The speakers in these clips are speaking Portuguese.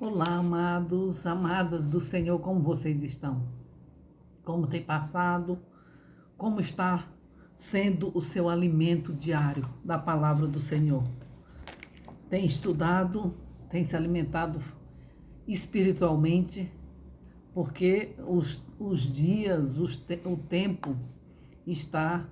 Olá, amados, amadas do Senhor, como vocês estão? Como tem passado? Como está sendo o seu alimento diário da palavra do Senhor? Tem estudado? Tem se alimentado espiritualmente? Porque os dias, o tempo está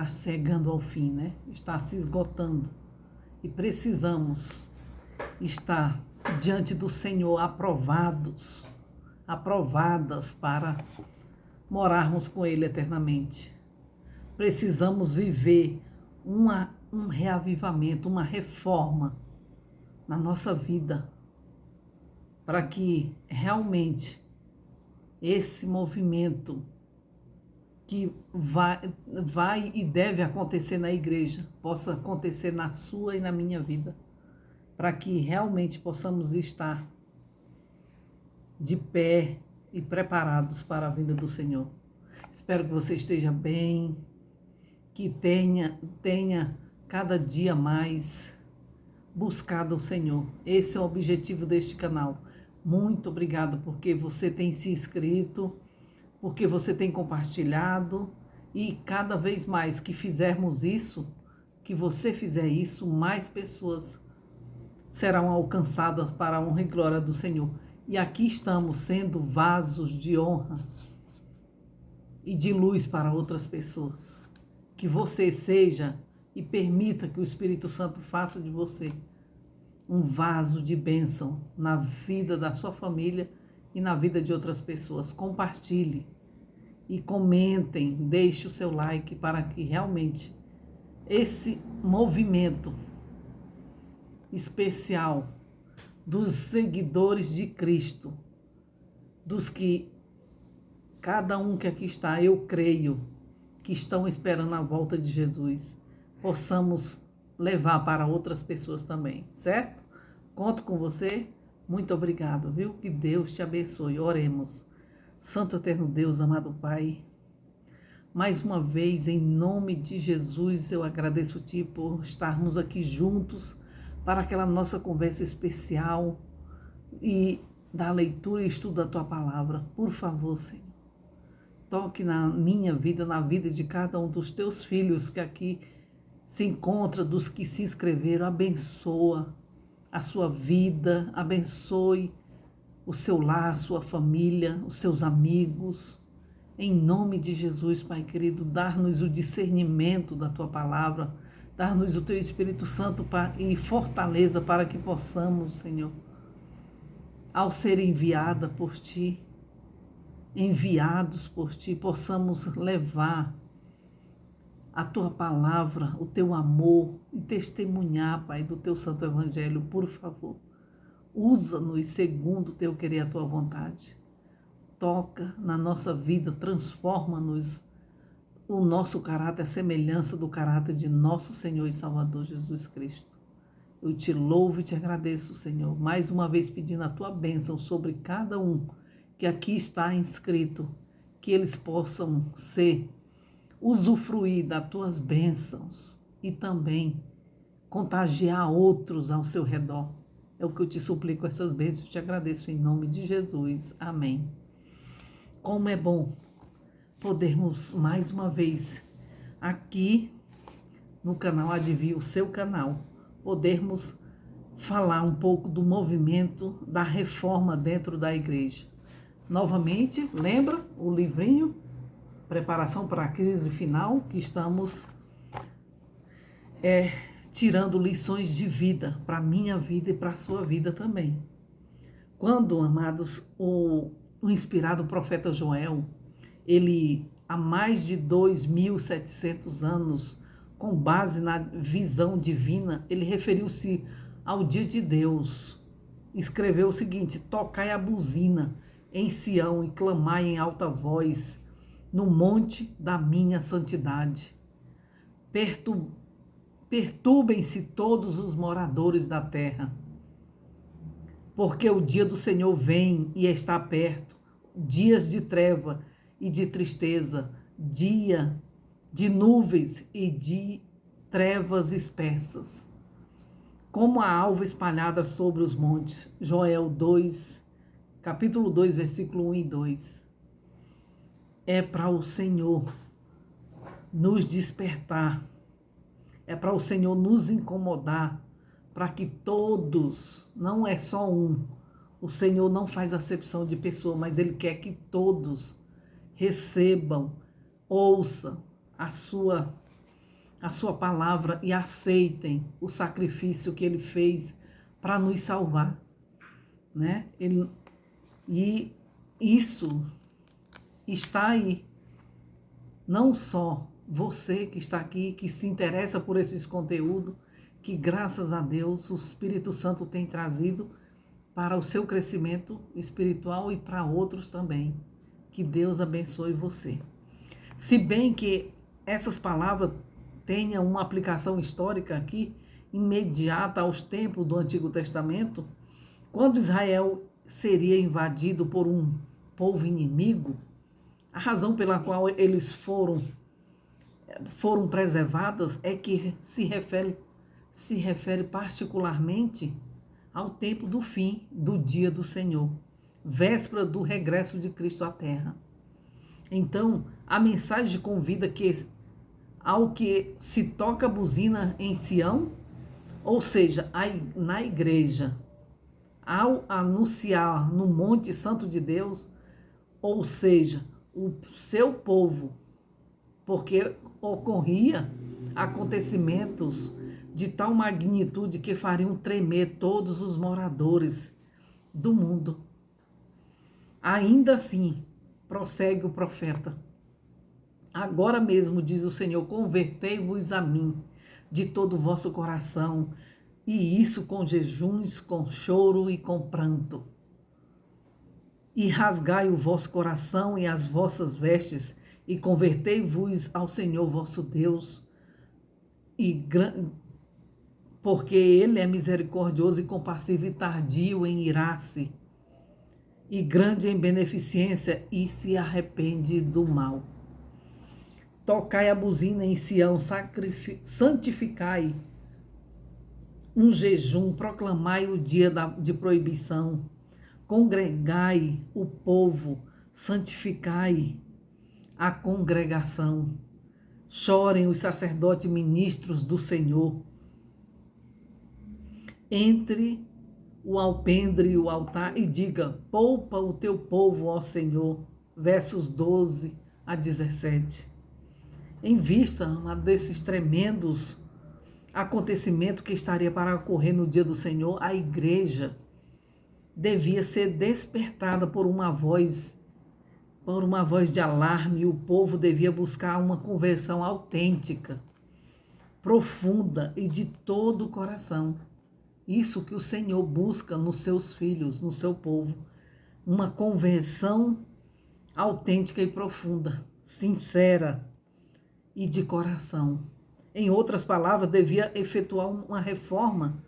chegando ao fim, né? Está se esgotando. E precisamos estar diante do Senhor aprovadas para morarmos com Ele eternamente. Precisamos viver um reavivamento, uma reforma na nossa vida, para que realmente esse movimento que vai e deve acontecer na igreja possa acontecer na sua e na minha vida, para que realmente possamos estar de pé e preparados para a vinda do Senhor. Espero que você esteja bem, que tenha cada dia mais buscado o Senhor. Esse é o objetivo deste canal. Muito obrigado porque você tem se inscrito, porque você tem compartilhado, e cada vez mais que fizermos isso, que você fizer isso, mais pessoas serão alcançadas para a honra e glória do Senhor. E aqui estamos sendo vasos de honra e de luz para outras pessoas. Que você seja e permita que o Espírito Santo faça de você um vaso de bênção na vida da sua família e na vida de outras pessoas. Compartilhe e comentem, deixe o seu like para que realmente esse movimento especial dos seguidores de Cristo, dos que cada um que aqui está, eu creio, que estão esperando a volta de Jesus, possamos levar para outras pessoas também, certo? Conto com você. Muito obrigado, viu? Que Deus te abençoe. Oremos. Santo eterno Deus, amado Pai, mais uma vez, em nome de Jesus, eu agradeço-te por estarmos aqui juntos para aquela nossa conversa especial e da leitura e estudo da Tua Palavra. Por favor, Senhor, toque na minha vida, na vida de cada um dos Teus filhos que aqui se encontra, dos que se inscreveram. Abençoa a sua vida, abençoe o seu lar, a sua família, os seus amigos. Em nome de Jesus, Pai querido, dar-nos o discernimento da Tua Palavra, dar-nos o Teu Espírito Santo e fortaleza para que possamos, Senhor, ao ser enviados por Ti, possamos levar a Tua Palavra, o Teu amor e testemunhar, Pai, do Teu Santo Evangelho. Por favor, usa-nos segundo o Teu querer e a Tua vontade. Toca na nossa vida, transforma-nos o nosso caráter, a semelhança do caráter de nosso Senhor e Salvador Jesus Cristo. Eu te louvo e te agradeço, Senhor, mais uma vez pedindo a Tua bênção sobre cada um que aqui está inscrito, que eles possam usufruir das Tuas bênçãos e também contagiar outros ao seu redor. É o que eu te suplico, essas bênçãos, te agradeço em nome de Jesus. Amém. Como é bom podermos mais uma vez aqui no canal Adivinha, o seu canal, podermos falar um pouco do movimento da reforma dentro da igreja. Novamente, lembra o livrinho Preparação para a Crise Final, que estamos tirando lições de vida para a minha vida e para a sua vida também. Quando, amados, o inspirado profeta Joel, ele, há mais de 2.700 anos, com base na visão divina, ele referiu-se ao dia de Deus. Escreveu o seguinte: tocai a buzina em Sião e clamai em alta voz no monte da minha santidade. Perturbem-se todos os moradores da terra, porque o dia do Senhor vem e está perto, dias de treva e de tristeza, dia de nuvens e de trevas espessas. como a alva espalhada sobre os montes. Joel 2, capítulo 2, versículo 1 e 2. É para o Senhor nos despertar, é para o Senhor nos incomodar, para que todos, não é só um, o Senhor não faz acepção de pessoa, mas Ele quer que todos recebam, ouçam a sua palavra e aceitem o sacrifício que Ele fez para nos salvar, né? E isso está aí, não só você que está aqui, que se interessa por esses conteúdos, que graças a Deus o Espírito Santo tem trazido para o seu crescimento espiritual e para outros também. Que Deus abençoe você. Se bem que essas palavras tenham uma aplicação histórica aqui, imediata aos tempos do Antigo Testamento, quando Israel seria invadido por um povo inimigo, a razão pela qual eles foram preservadas é que se refere particularmente ao tempo do fim do dia do Senhor, véspera do regresso de Cristo à Terra. Então, a mensagem convida que ao que se toca a buzina em Sião, ou seja, na igreja, ao anunciar no Monte Santo de Deus, ou seja, o seu povo, porque ocorria acontecimentos de tal magnitude que fariam tremer todos os moradores do mundo. Ainda assim, prossegue o profeta: agora mesmo, diz o Senhor, convertei-vos a mim de todo o vosso coração, e isso com jejuns, com choro e com pranto. E rasgai o vosso coração e as vossas vestes, e convertei-vos ao Senhor vosso Deus, porque Ele é misericordioso e compassivo e tardio em irar-se, e grande em beneficência, e se arrepende do mal. Tocai a buzina em Sião, santificai um jejum, proclamai o dia de proibição, congregai o povo, santificai a congregação. Chorem os sacerdotes ministros do Senhor entre o alpendre e o altar e diga: poupa o teu povo, ó Senhor. Versos 12 a 17. Em vista desses tremendos acontecimentos que estaria para ocorrer no dia do Senhor, a igreja devia ser despertada por uma voz de alarme, e o povo devia buscar uma conversão autêntica, profunda e de todo o coração. Isso que o Senhor busca nos seus filhos, no seu povo, uma conversão autêntica e profunda, sincera e de coração. Em outras palavras, devia efetuar uma reforma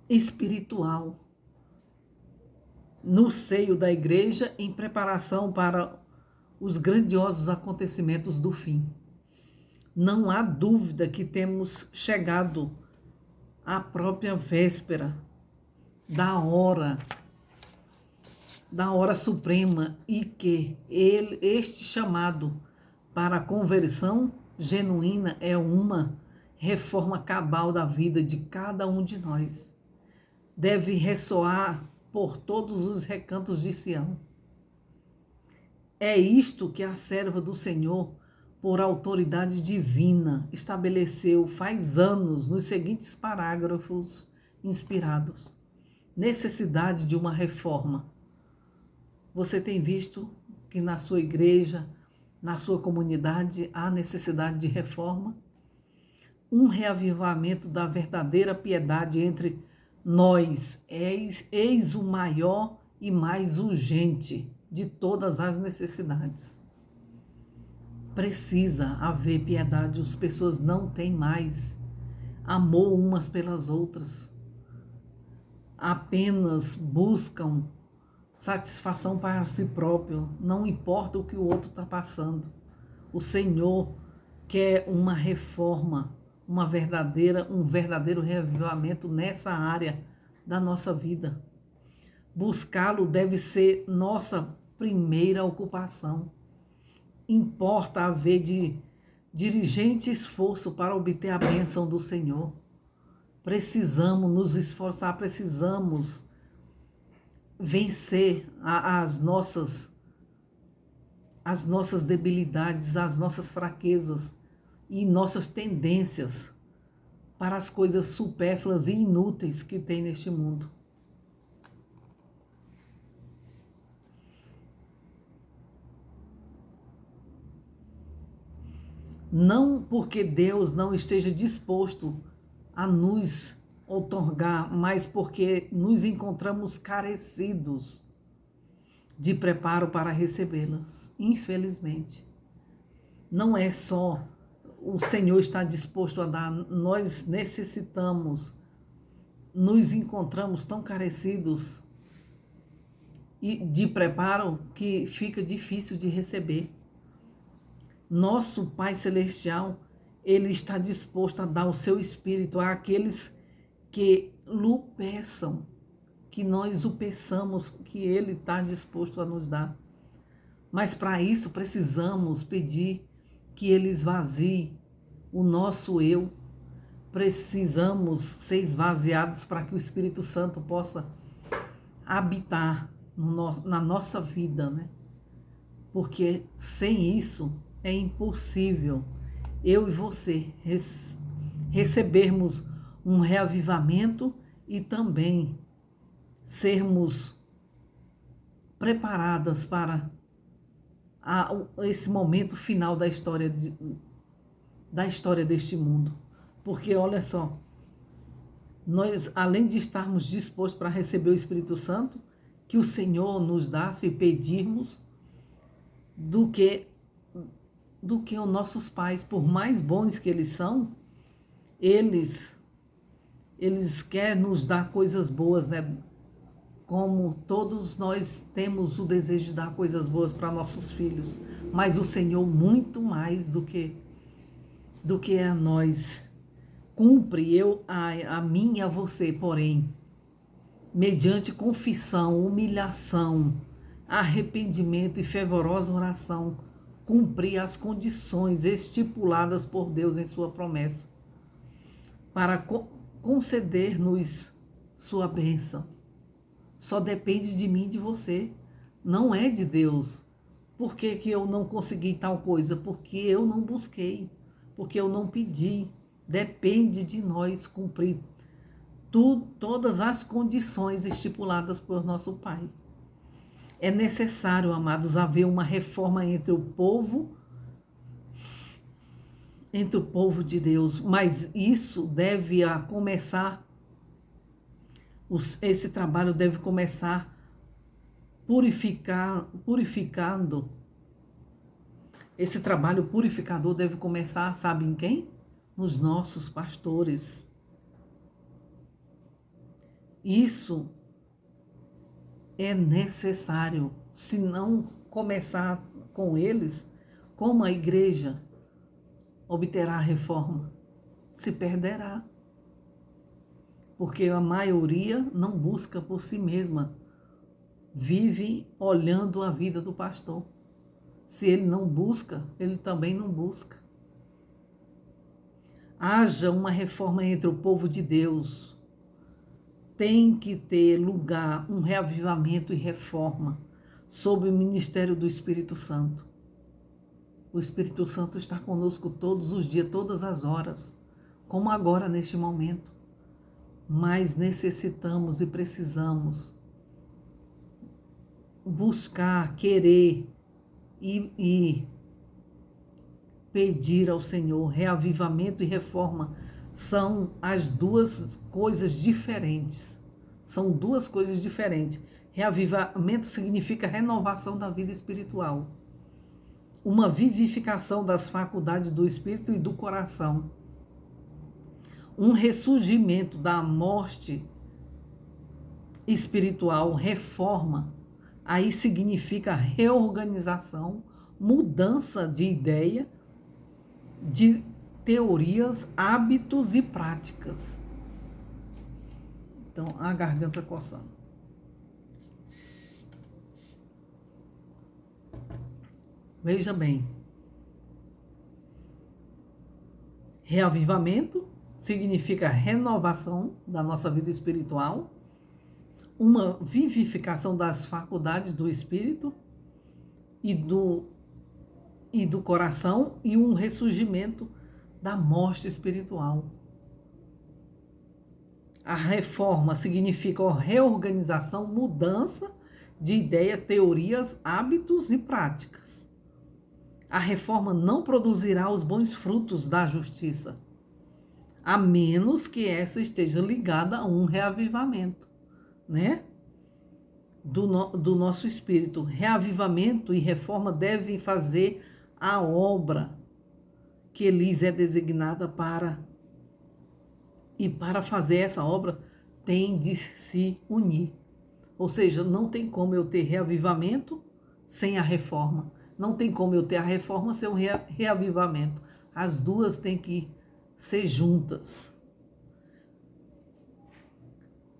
espiritual no seio da igreja em preparação para os grandiosos acontecimentos do fim. Não há dúvida que temos chegado à própria véspera da hora suprema, e que este chamado para a conversão genuína é uma reforma cabal da vida de cada um de nós. Deve ressoar por todos os recantos de Sião. É isto que a serva do Senhor, por autoridade divina, estabeleceu faz anos nos seguintes parágrafos inspirados: necessidade de uma reforma. Você tem visto que na sua igreja, na sua comunidade, há necessidade de reforma? Um reavivamento da verdadeira piedade entre nós eis o maior e mais urgente de todas as necessidades. Precisa haver piedade. As pessoas não têm mais amor umas pelas outras. Apenas buscam satisfação para si próprio. Não importa o que o outro está passando. O Senhor quer uma reforma um verdadeiro reavivamento nessa área da nossa vida. Buscá-lo deve ser nossa primeira ocupação. Importa haver de diligente esforço para obter a bênção do Senhor. Precisamos nos esforçar, precisamos vencer as nossas debilidades, as nossas fraquezas e nossas tendências para as coisas supérfluas e inúteis que tem neste mundo. Não porque Deus não esteja disposto a nos outorgar, mas porque nos encontramos carecidos de preparo para recebê-las. Infelizmente, não é só o Senhor estar disposto a dar, nós necessitamos, nos encontramos tão carecidos de preparo que fica difícil de receber. Nosso Pai Celestial, Ele está disposto a dar o seu Espírito àqueles que lhe peçam, que nós o peçamos, que Ele está disposto a nos dar. Mas para isso precisamos pedir que Ele esvazie o nosso eu. Precisamos ser esvaziados para que o Espírito Santo possa habitar na nossa vida, né? Porque sem isso é impossível eu e você recebermos um reavivamento e também sermos preparadas para esse momento final da história deste mundo. Porque olha só, nós, além de estarmos dispostos para receber o Espírito Santo, que o Senhor nos dá se pedirmos, do que os nossos pais, por mais bons que eles são, eles querem nos dar coisas boas, né? Como todos nós temos o desejo de dar coisas boas para nossos filhos, mas o Senhor muito mais do que a nós. Cumpre a mim e a você, porém, mediante confissão, humilhação, arrependimento e fervorosa oração, cumprir as condições estipuladas por Deus em sua promessa, para conceder-nos sua bênção. Só depende de mim e de você, não é de Deus. Por que eu não consegui tal coisa? Porque eu não busquei, porque eu não pedi. Depende de nós cumprir todas as condições estipuladas por nosso Pai. É necessário, amados, haver uma reforma entre o povo de Deus, mas isso deve começar, esse trabalho deve começar purificando. Esse trabalho purificador deve começar, sabe em quem? Nos nossos pastores. Isso é necessário. Se não começar com eles, como a igreja obterá a reforma? Se perderá. Porque a maioria não busca por si mesma. Vive olhando a vida do pastor. Se ele não busca, ele também não busca. Haja uma reforma entre o povo de Deus. Tem que ter lugar um reavivamento e reforma sob o ministério do Espírito Santo. O Espírito Santo está conosco todos os dias, todas as horas, como agora neste momento. Mas necessitamos e precisamos buscar, querer e pedir ao Senhor. Reavivamento e reforma são as duas coisas diferentes. São duas coisas diferentes. Reavivamento significa renovação da vida espiritual. Uma vivificação das faculdades do espírito e do coração. Um ressurgimento da morte espiritual, reforma. Aí significa reorganização, mudança de ideia, de teorias, hábitos e práticas. Então, a garganta coçando. Veja bem. Reavivamento significa renovação da nossa vida espiritual, uma vivificação das faculdades do espírito e do coração e um ressurgimento da morte espiritual. A reforma significa reorganização, mudança de ideias, teorias, hábitos e práticas. A reforma não produzirá os bons frutos da justiça, a menos que essa esteja ligada a um reavivamento, né? Do nosso espírito. Reavivamento e reforma devem fazer a obra que lhes é designada para. E para fazer essa obra, tem de se unir. Ou seja, não tem como eu ter reavivamento sem a reforma. Não tem como eu ter a reforma sem um reavivamento. As duas têm que ser juntas.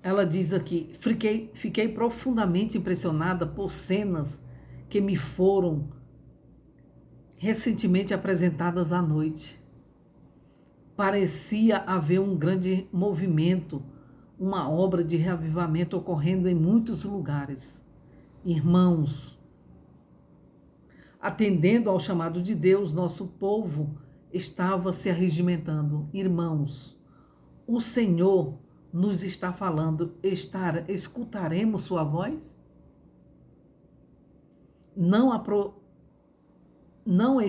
Ela diz aqui, fiquei profundamente impressionada por cenas que me foram recentemente apresentadas à noite. Parecia haver um grande movimento, uma obra de reavivamento ocorrendo em muitos lugares. Irmãos, atendendo ao chamado de Deus, nosso povo estava se arregimentando. Irmãos, o Senhor nos está falando, escutaremos sua voz? Não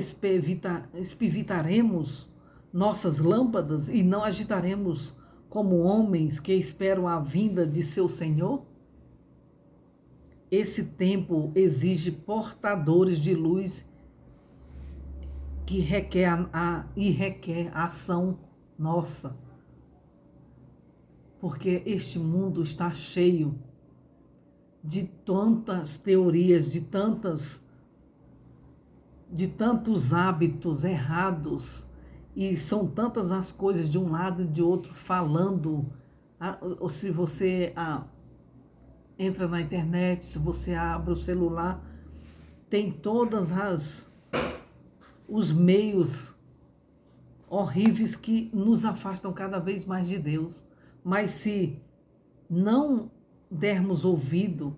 espivitaremos nossas lâmpadas e não agitaremos como homens que esperam a vinda de seu Senhor? Esse tempo exige portadores de luz que requer ação nossa. Porque este mundo está cheio de tantas teorias, de tantos hábitos errados, e são tantas as coisas de um lado e de outro falando. Ou se você entra na internet, se você abre o celular, tem todas os meios horríveis que nos afastam cada vez mais de Deus. Mas se não dermos ouvido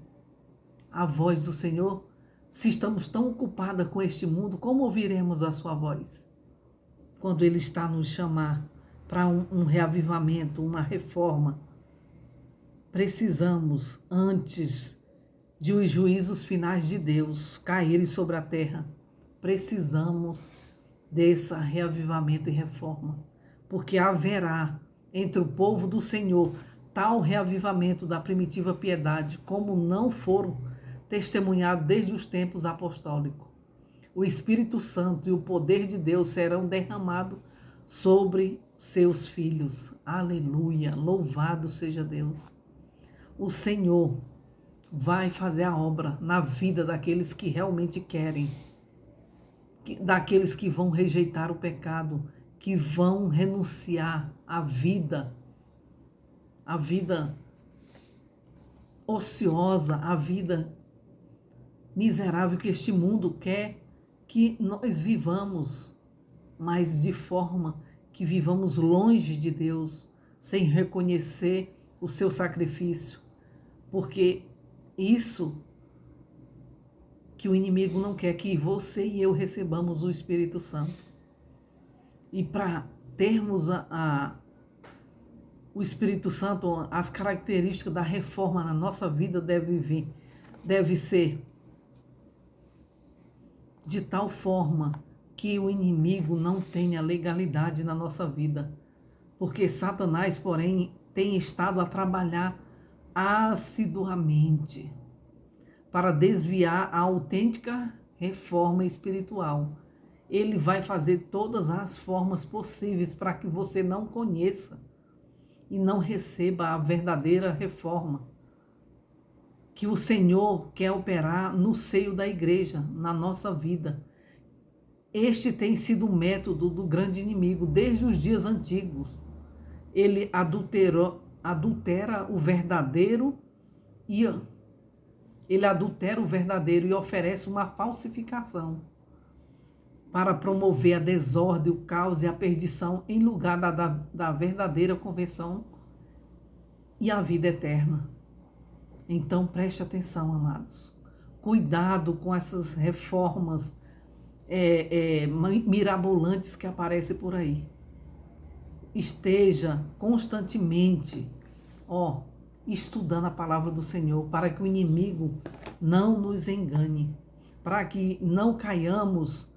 à voz do Senhor, se estamos tão ocupadas com este mundo, como ouviremos a sua voz? Quando Ele está nos chamar para um reavivamento, uma reforma. Precisamos, antes de os juízos finais de Deus caírem sobre a terra, precisamos desse reavivamento e reforma, porque haverá entre o povo do Senhor tal reavivamento da primitiva piedade, como não foram testemunhados desde os tempos apostólicos. O Espírito Santo e o poder de Deus serão derramados sobre seus filhos. Aleluia! Louvado seja Deus! O Senhor vai fazer a obra na vida daqueles que realmente querem, daqueles que vão rejeitar o pecado, que vão renunciar à vida ociosa, a vida miserável que este mundo quer que nós vivamos, mas de forma que vivamos longe de Deus, sem reconhecer o seu sacrifício, porque isso que o inimigo não quer, que você e eu recebamos o Espírito Santo. E para termos o Espírito Santo, as características da reforma na nossa vida deve ser de tal forma que o inimigo não tenha legalidade na nossa vida. Porque Satanás, porém, tem estado a trabalhar assiduamente para desviar a autêntica reforma espiritual. Ele vai fazer todas as formas possíveis para que você não conheça e não receba a verdadeira reforma que o Senhor quer operar no seio da igreja, na nossa vida. Este tem sido o método do grande inimigo desde os dias antigos. Ele adultera o verdadeiro e oferece uma falsificação para promover a desordem, o caos e a perdição em lugar da verdadeira conversão e a vida eterna. Então preste atenção, amados. Cuidado com essas reformas mirabolantes que aparecem por aí. Esteja constantemente, estudando a palavra do Senhor, para que o inimigo não nos engane, para que não caiamos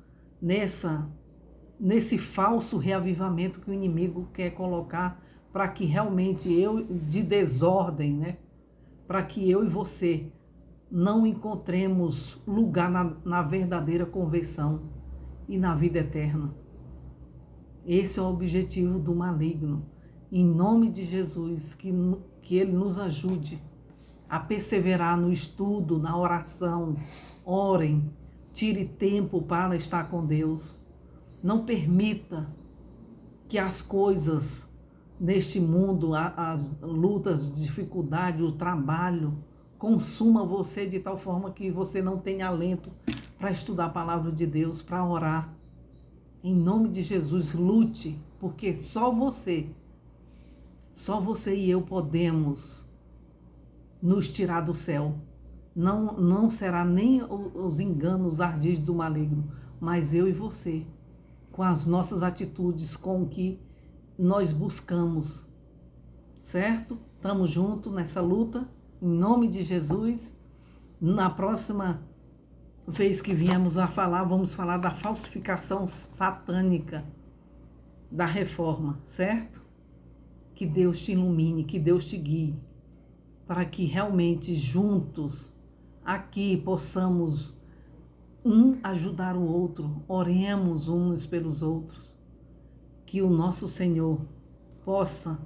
nesse falso reavivamento que o inimigo quer colocar, para que realmente de desordem, né? Para que eu e você não encontremos lugar na verdadeira conversão e na vida eterna. Esse é o objetivo do maligno. Em nome de Jesus, que ele nos ajude a perseverar no estudo, na oração. Orem, tire tempo para estar com Deus. Não permita que as coisas neste mundo, as lutas, dificuldades, o trabalho, consuma você de tal forma que você não tenha alento para estudar a palavra de Deus, para orar. Em nome de Jesus, lute, porque só você e eu podemos nos tirar do céu. Não será nem os enganos, os ardis do maligno, mas eu e você, com as nossas atitudes, com o que nós buscamos, certo? Estamos juntos nessa luta, em nome de Jesus. Na próxima vez que viemos a falar, vamos falar da falsificação satânica da reforma, certo? Que Deus te ilumine, que Deus te guie, para que realmente juntos aqui possamos ajudar o outro, oremos uns pelos outros, que o nosso Senhor possa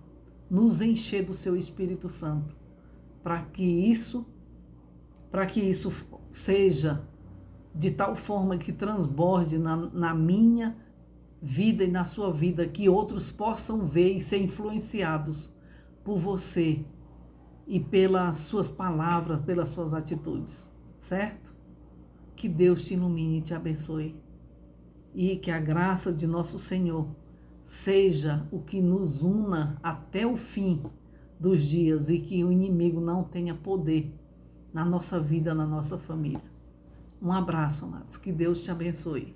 nos encher do seu Espírito Santo, para que isso seja de tal forma que transborde na minha vida e na sua vida, que outros possam ver e ser influenciados por você e pelas suas palavras, pelas suas atitudes, certo? Que Deus te ilumine e te abençoe. E que a graça de nosso Senhor seja o que nos una até o fim dos dias e que o inimigo não tenha poder na nossa vida, na nossa família. Um abraço, amados. Que Deus te abençoe.